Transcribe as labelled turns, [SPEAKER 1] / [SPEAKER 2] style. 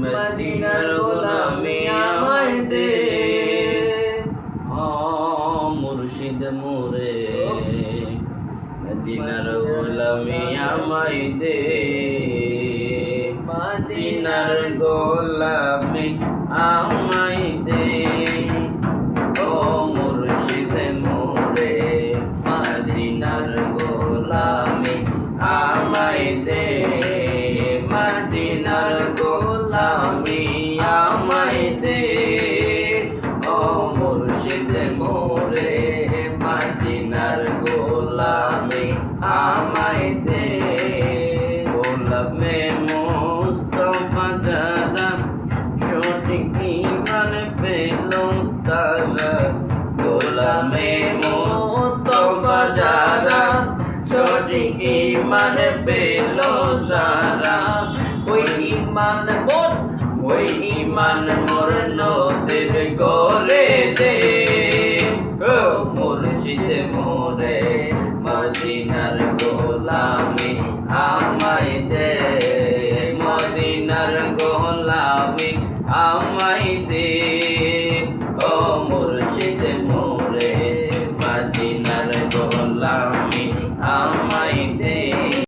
[SPEAKER 1] মদিনার গোলামি আমায় দে। মুর্শিদ মোরে মদিনার গোলামি আমায় দে, মদিনার গোলামি আমায় দে। ও মুর্শিদ মোরে মদিনার গোলামি আমায় দে, মদিনার গোলামি আমায় দে। ও মুর্শিদ মোরে মদিনার গোলামি আমায় দে। গোলামে মুস্তাফা যারা সঠিক ঈমান পেল তারা, গোলামে মুস্তাফা যারা সঠিক ঈমান পেল তারা, ওই ঈমান মোর নসিব করে দে। ও মুর্শিদ মোরে মদিনার গোলামি আমায় দে, মদিনার গোলামি